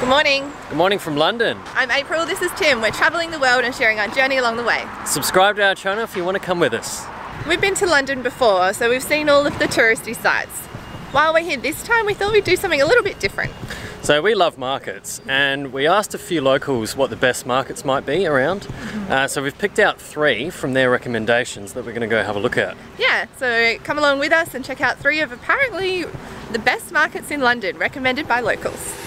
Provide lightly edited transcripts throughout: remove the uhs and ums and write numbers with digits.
Good morning. Good morning from London. I'm April, this is Tim. We're travelling the world and sharing our journey along the way. Subscribe to our channel if you want to come with us. We've been to London before, so we've seen all of the touristy sites. While we're here this time, we thought we'd do something a little bit different. So we love markets, and we asked a few locals what the best markets might be around. So we've picked out 3 from their recommendations that we're going to go have a look at. Yeah, so come along with us and check out 3 of apparently the best markets in London, recommended by locals.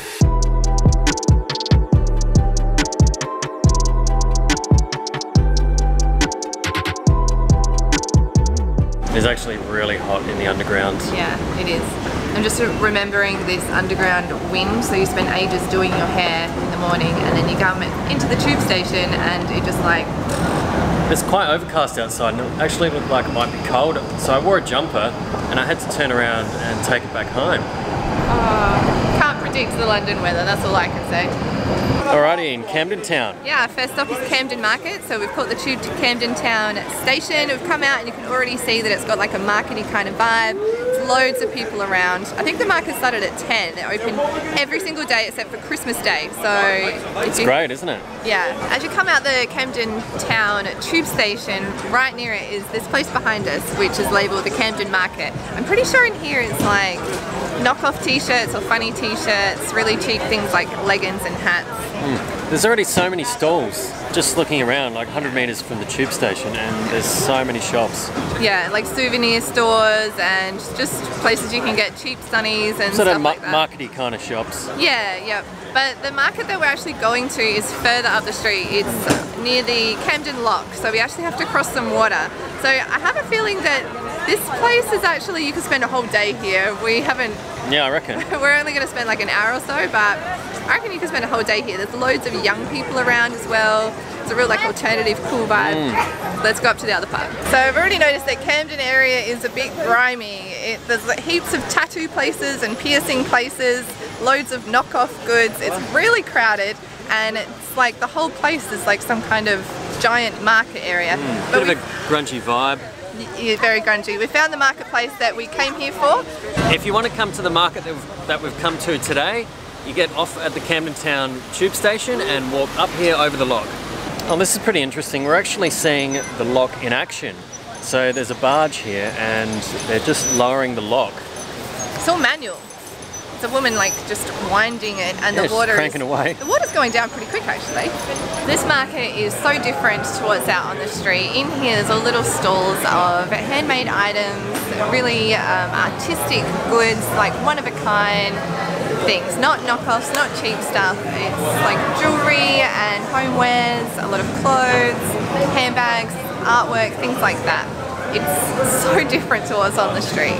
It's actually really hot in the underground. Yeah, it is. I'm just remembering this underground wind, so you spend ages doing your hair in the morning and then you come into the tube station and it just like... It's quite overcast outside and it actually looked like it might be cold, so I wore a jumper and I had to turn around and take it back home. Can't predict the London weather, that's all I can say. Alrighty, in Camden Town. Yeah, first stop is Camden Market, so we've caught the tube to Camden Town station. We've come out and you can already see that it's got like a markety kind of vibe. There's loads of people around. I think the market started at 10. They're open every single day except for Christmas Day. So it's great, isn't it? Yeah. As you come out the Camden Town tube station, right near it is this place behind us, which is labelled the Camden Market. I'm pretty sure in here it's like knockoff t-shirts or funny t-shirts, really cheap things like leggings and hats. There's already so many stalls just looking around, like 100 metres from the tube station, and there's so many shops. Yeah, like souvenir stores and just places you can get cheap sunnies and sort stuff of like that. Markety kind of shops. Yeah. But the market that we're actually going to is further up the street. It's near the Camden Lock, so we actually have to cross some water. So I have a feeling that this place is actually, you could spend a whole day here. We haven't... Yeah, I reckon. We're only going to spend like an hour or so, but I reckon you could spend a whole day here. There's loads of young people around as well. It's a real like alternative cool vibe. Let's go up to the other part. So I've already noticed that Camden area is a bit grimy. There's like heaps of tattoo places and piercing places, loads of knockoff goods. It's really crowded and it's like the whole place is like some kind of giant market area. Bit of a grungy vibe. Yeah, very grungy. We found the marketplace that we came here for. If you want to come to the market that we've come to today, you get off at the Camden Town tube station and walk up here over the lock. Oh, this is pretty interesting. We're actually seeing the lock in action. So there's a barge here and they're just lowering the lock. It's all manual. It's a woman like just winding it and the water cranking away. The water's going down pretty quick actually. This market is so different to what's out on the street. In here there's all little stalls of handmade items, really artistic goods, like one of a kind things, not knockoffs, not cheap stuff. It's like jewellery and homewares, a lot of clothes, handbags, artwork, things like that. It's so different to what's on the street.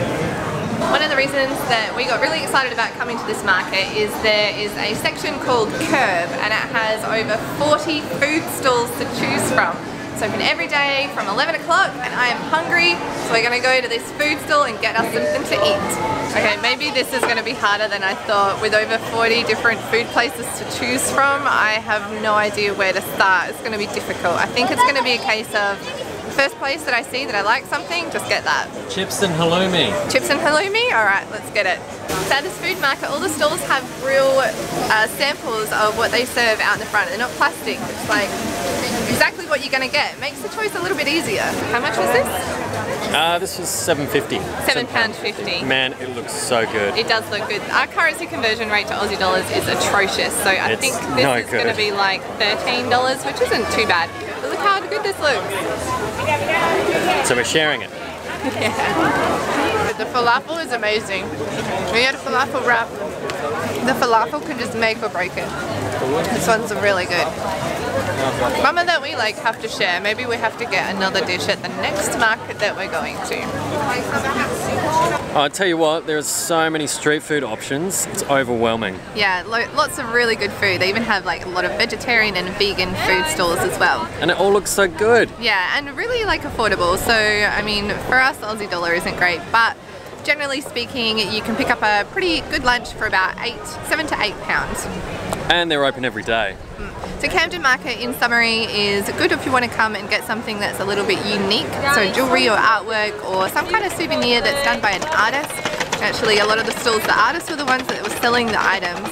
One of the reasons that we got really excited about coming to this market is there is a section called Curb and it has over 40 food stalls to choose from. It's open every day from 11 o'clock and I am hungry, so we're going to go to this food stall and get us something to eat. Okay, maybe this is going to be harder than I thought. With over 40 different food places to choose from, I have no idea where to start. It's going to be difficult. I think it's going to be a case of first place that I see that I like something, just get that. Chips and halloumi. Chips and halloumi? Alright, let's get it. So at this food market, all the stalls have real samples of what they serve out in the front. They're not plastic, it's like exactly what you're going to get. It makes the choice a little bit easier. How much was this? This was £7.50. £7.50. Man, it looks so good. It does look good. Our currency conversion rate to Aussie dollars is atrocious, so I think this is going to be like $13, which isn't too bad. But look how good this looks. So we're sharing it. Yeah. The falafel is amazing. We had a falafel wrap. The falafel can just make or break it. This one's really good. Mama that we like have to share. Maybe we have to get another dish at the next market that we're going to. I'll tell you what, there's so many street food options, it's overwhelming. Yeah, lots of really good food. They even have like a lot of vegetarian and vegan food stalls as well. And it all looks so good. Yeah, and really like affordable. So, I mean, for us, the Aussie dollar isn't great, but generally speaking, you can pick up a pretty good lunch for about £7 to £8. And they're open every day. So Camden Market, in summary, is good if you want to come and get something that's a little bit unique, so jewellery or artwork or some kind of souvenir that's done by an artist. Actually, a lot of the stalls, the artists were the ones that were selling the items.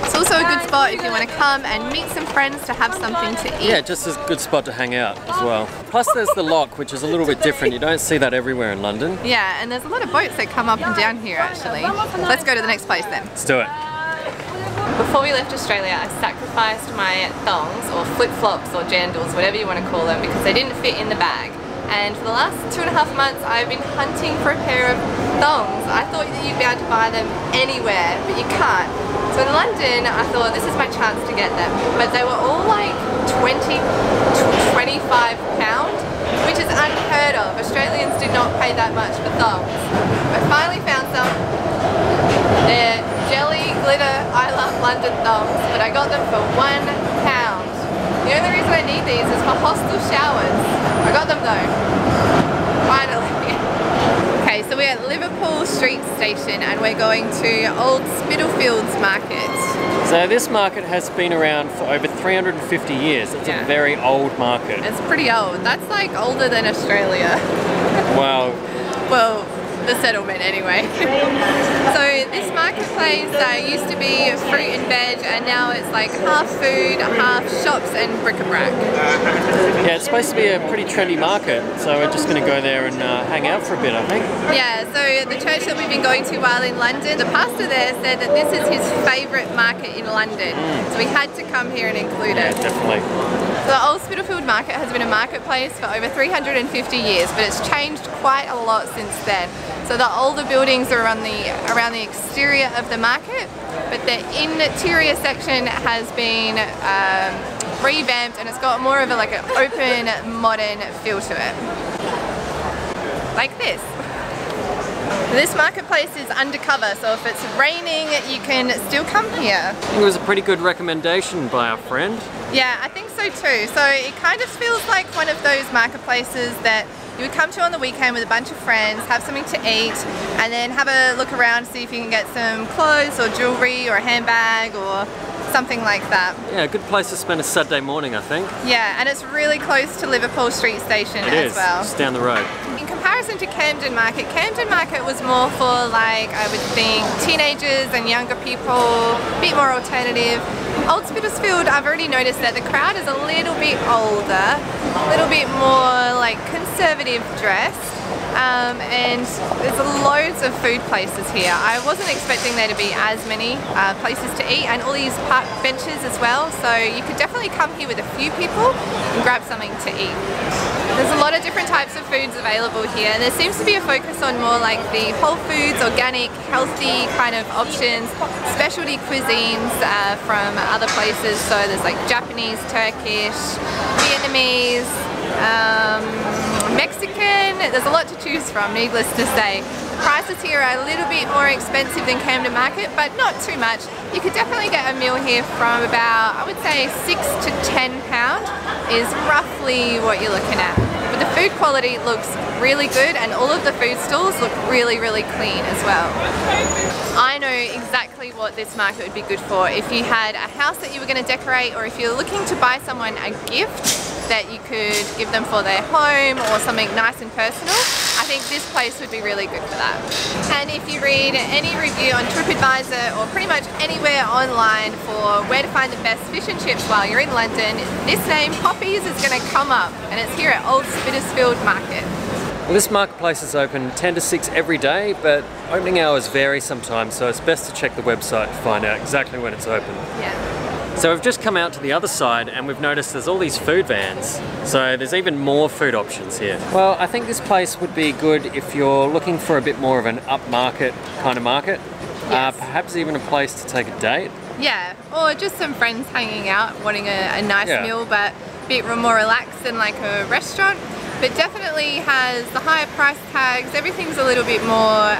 It's also a good spot if you want to come and meet some friends to have something to eat. Yeah, just a good spot to hang out as well. Plus there's the lock, which is a little bit different. You don't see that everywhere in London. Yeah, and there's a lot of boats that come up and down here actually. Let's go to the next place then. Let's do it. Before we left Australia, I sacrificed my thongs, or flip-flops, or jandals, whatever you want to call them, because they didn't fit in the bag. And for the last 2.5 months, I've been hunting for a pair of thongs. I thought that you'd be able to buy them anywhere, but you can't. So in London, I thought this is my chance to get them. But they were all like 20 to 25 pounds, which is unheard of. Australians do not pay that much for thongs. I finally found some. They're jelly glitter I Love London thongs, but I got them for £1. The only reason I need these is for hostel showers. I got them though. Finally. Okay, so we're at Liverpool Street Station and we're going to Old Spitalfields Market. So this market has been around for over 350 years. It's a very old market. It's pretty old. That's like older than Australia. Wow. Well, the settlement anyway. So this marketplace used to be fruit and veg, and now it's like half food, half shops and bric-a-brac. Yeah, it's supposed to be a pretty trendy market, so we're just going to go there and hang out for a bit, I think. Yeah, so the church that we've been going to while in London, the pastor there said that this is his favourite market in London, so we had to come here and include it. Yeah, definitely. So the Old Spitalfields Market has been a marketplace for over 350 years, but it's changed quite a lot since then. So the older buildings are around the exterior of the market, but the interior section has been revamped and it's got more of like an open, modern feel to it. Like this. This marketplace is undercover, so if it's raining, you can still come here. I think it was a pretty good recommendation by our friend. Yeah, I think so too. So it kind of feels like one of those marketplaces that you would come to on the weekend with a bunch of friends, have something to eat, and then have a look around, see if you can get some clothes or jewellery or a handbag or something like that. Yeah, a good place to spend a Saturday morning, I think. Yeah, and it's really close to Liverpool Street Station as well. Just down the road. In comparison to Camden Market was more for, like, I would think teenagers and younger people, a bit more alternative. Old Spitalfields, I've already noticed that the crowd is a little bit older, a little bit more like conservative dressed. And there's loads of food places here. I wasn't expecting there to be as many places to eat, and all these park benches as well, so you could definitely come here with a few people and grab something to eat. There's a lot of different types of foods available here, and there seems to be a focus on more like the whole foods, organic, healthy kind of options, specialty cuisines from other places. So there's like Japanese, Turkish, Vietnamese, Mexican. There's a lot to choose from, needless to say. The prices here are a little bit more expensive than Camden Market, but not too much. You could definitely get a meal here from about, I would say, £6 to £10 is roughly what you're looking at. But the food quality looks really good, and all of the food stalls look really, really clean as well. I know exactly what this market would be good for. If you had a house that you were going to decorate, or if you're looking to buy someone a gift that you could give them for their home or something nice and personal, I think this place would be really good for that. And if you read any review on TripAdvisor or pretty much anywhere online for where to find the best fish and chips while you're in London, this name, Poppy's, is going to come up, and it's here at Old Spitalfields Market. Well, this marketplace is open 10 to 6 every day, but opening hours vary sometimes, so it's best to check the website to find out exactly when it's open. Yeah. So we've just come out to the other side and we've noticed there's all these food vans. So there's even more food options here. Well, I think this place would be good if you're looking for a bit more of an upmarket kind of market. Yes. Perhaps even a place to take a date. Yeah, or just some friends hanging out, wanting a nice meal, but a bit more relaxed than like a restaurant. But definitely has the higher price tags. Everything's a little bit more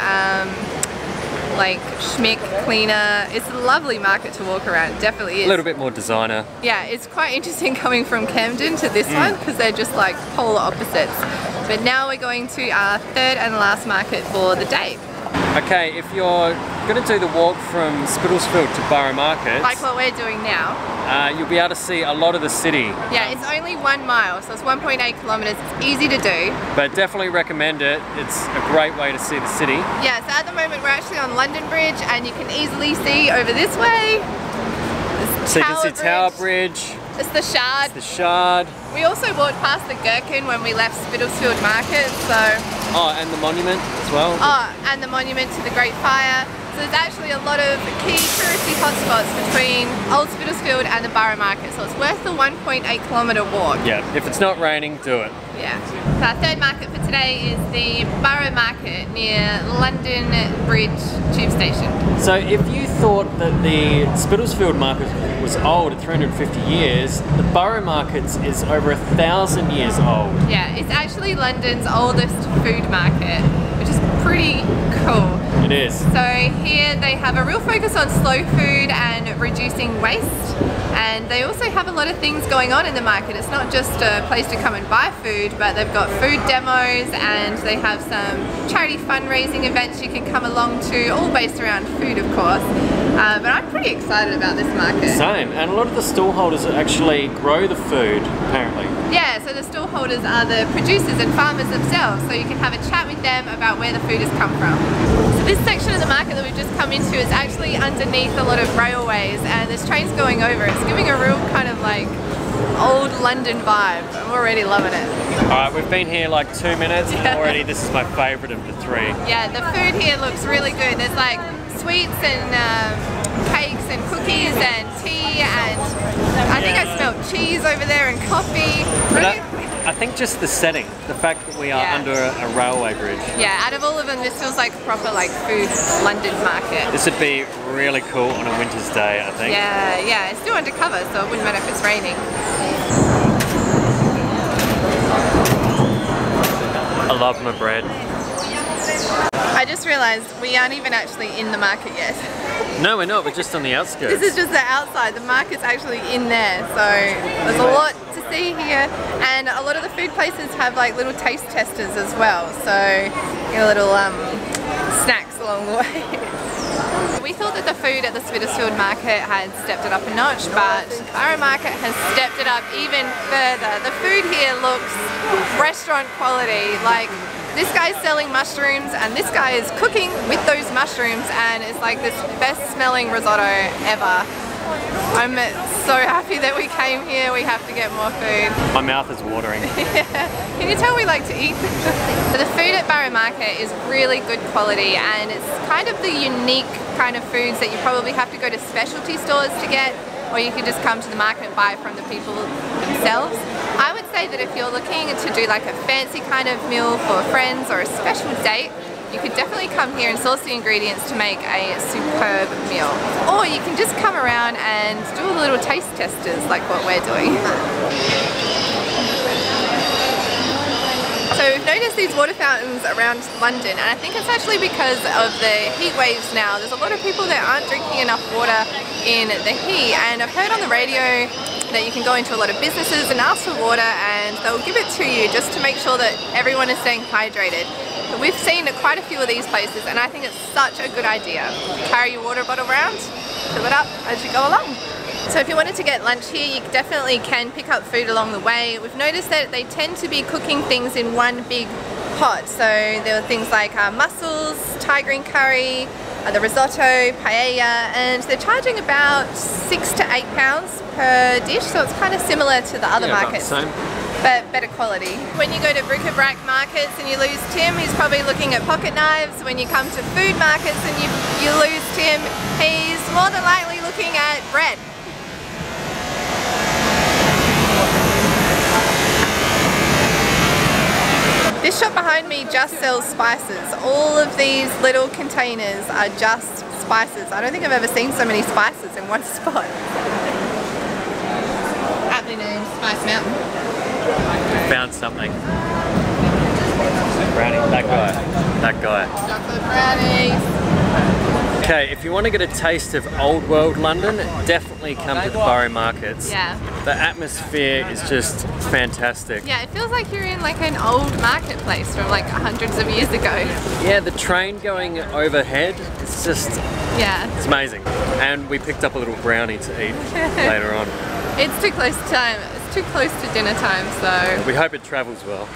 like schmick, cleaner. It's a lovely market to walk around, it definitely is. A little bit more designer. Yeah, it's quite interesting coming from Camden to this one, because they're just like polar opposites. But now we're going to our third and last market for the day. Okay, if you're going to do the walk from Spitalfields to Borough Market, like what we're doing now, you'll be able to see a lot of the city. Yeah, it's only 1 mile, so it's 1.8 kilometres. It's easy to do. But definitely recommend it. It's a great way to see the city. Yeah, so at the moment we're actually on London Bridge, and you can easily see over this way So you can see Tower Bridge. It's the Shard. It's the Shard. We also walked past the Gherkin when we left Spitalfields Market, so... Oh, and the monument as well. Oh, and the monument to the Great Fire. So there's actually a lot of key touristy hotspots between Old Spitalfield and the Borough Market, so it's worth the 1.8 kilometre walk. Yeah, if it's not raining, do it. Yeah. So our third market for today is the Borough Market near London Bridge Tube Station. So if you thought that the Spitalfields Market was old at 350 years, the Borough Market is over 1,000 years old. Yeah, it's actually London's oldest food market, which is pretty cool. It is. So here they have a real focus on slow food and reducing waste, and they also have a lot of things going on in the market. It's not just a place to come and buy food, but they've got food demos and they have some charity fundraising events you can come along to, all based around food of course. But I'm pretty excited about this market. Same, and a lot of the stallholders actually grow the food, apparently. Yeah, so the stallholders are the producers and farmers themselves, so you can have a chat with them about where the food has come from. So this section of the market that we've just come into is actually underneath a lot of railways, and there's trains going over. It's giving a real kind of like old London vibe. I'm already loving it. Alright, we've been here like 2 minutes and already this is my favourite of the three. Yeah, the food here looks really good. There's like sweets and cakes and cookies and tea, and I think I smelled cheese over there and coffee. But I think just the setting, the fact that we are under a railway bridge. Yeah, out of all of them, this feels like proper like food London market. This would be really cool on a winter's day, I think. Yeah, it's still undercover, so it wouldn't matter if it's raining. I love my bread. I just realised we aren't even actually in the market yet. No, we're not, we're just on the outskirts. This is just the outside, the market's actually in there, so there's a lot to see here, and a lot of the food places have like little taste testers as well, so you know, little snacks along the way. We thought that the food at the Spitalfields Market had stepped it up a notch, but Borough Market has stepped it up even further. The food here looks restaurant quality. Like, this guy's selling mushrooms and this guy is cooking with those mushrooms, and it's like this best smelling risotto ever. I'm so happy that we came here. We have to get more food. My mouth is watering. Can you tell we like to eat? So the food at Borough Market is really good quality, and it's kind of the unique kind of foods that you probably have to go to specialty stores to get, or you can just come to the market and buy from the people themselves. I would say that if you're looking to do like a fancy kind of meal for friends or a special date, you could definitely come here and source the ingredients to make a superb meal. Or you can just come around and do all the little taste testers like what we're doing. So we've noticed these water fountains around London, and I think it's actually because of the heat waves now. There's a lot of people that aren't drinking enough water in the heat, and I've heard on the radio that you can go into a lot of businesses and ask for water and they'll give it to you just to make sure that everyone is staying hydrated. But we've seen quite a few of these places, and I think it's such a good idea. Carry your water bottle around, fill it up as you go along. So if you wanted to get lunch here, you definitely can pick up food along the way. We've noticed that they tend to be cooking things in one big pot. So there are things like mussels, Thai green curry, the risotto, paella, and they're charging about £6 to £8 per dish, so it's kind of similar to the other markets. About the same. But better quality. When you go to bric-a-brac markets and you lose Tim, he's probably looking at pocket knives. When you come to food markets and you lose Tim, he's more than likely looking at bread. This shop behind me just sells spices. All of these little containers are just spices. I don't think I've ever seen so many spices in one spot. Aptly named Spice Mountain. Found something. Brownie, that guy. Chocolate brownies. Okay, if you want to get a taste of old world London, definitely come to the Borough Markets. Yeah. The atmosphere is just fantastic. Yeah, it feels like you're in like an old marketplace from like hundreds of years ago. Yeah, the train going overhead, it's just, it's amazing. And we picked up a little brownie to eat later on. It's too close to time. It's too close to dinner time, so we hope it travels well.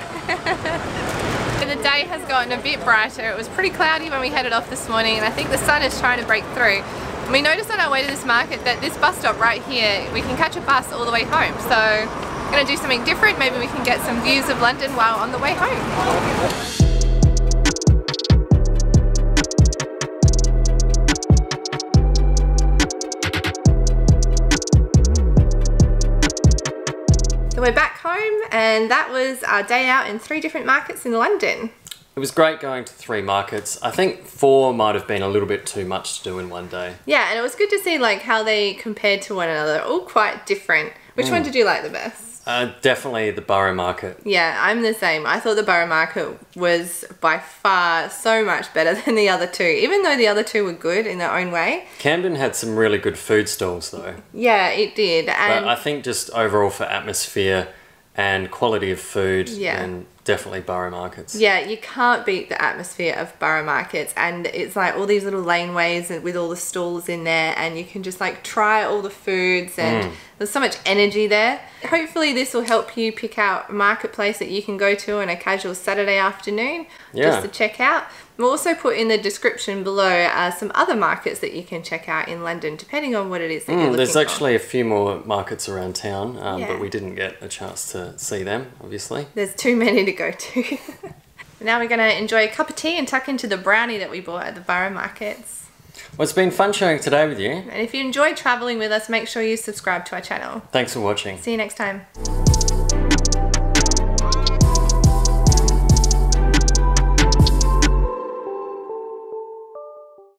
The day has gotten a bit brighter. It was pretty cloudy when we headed off this morning, and I think the sun is trying to break through. We noticed on our way to this market that this bus stop right here, we can catch a bus all the way home. So we're going to do something different. Maybe we can get some views of London while on the way home. We're back home, and that was our day out in 3 different markets in London. It was great going to 3 markets. I think 4 might have been a little bit too much to do in one day. Yeah, and it was good to see like how they compared to one another. All quite different. Which one did you like the best? Definitely the Borough Market. Yeah, I'm the same. I thought the Borough Market was by far so much better than the other 2, even though the other 2 were good in their own way. Camden had some really good food stalls though. Yeah, it did. And but I think just overall for atmosphere and quality of food, and definitely Borough Markets. Yeah, you can't beat the atmosphere of Borough Markets, and it's like all these little laneways and with all the stalls in there, and you can just like try all the foods, and there's so much energy there. Hopefully this will help you pick out a marketplace that you can go to on a casual Saturday afternoon just to check out. We'll also put in the description below some other markets that you can check out in London, depending on what it is that you're looking for. There's actually a few more markets around town, but we didn't get a chance to see them, obviously. There's too many to go to. Now we're going to enjoy a cup of tea and tuck into the brownie that we bought at the Borough Markets. Well, it's been fun sharing today with you. And if you enjoyed travelling with us, make sure you subscribe to our channel. Thanks for watching. See you next time.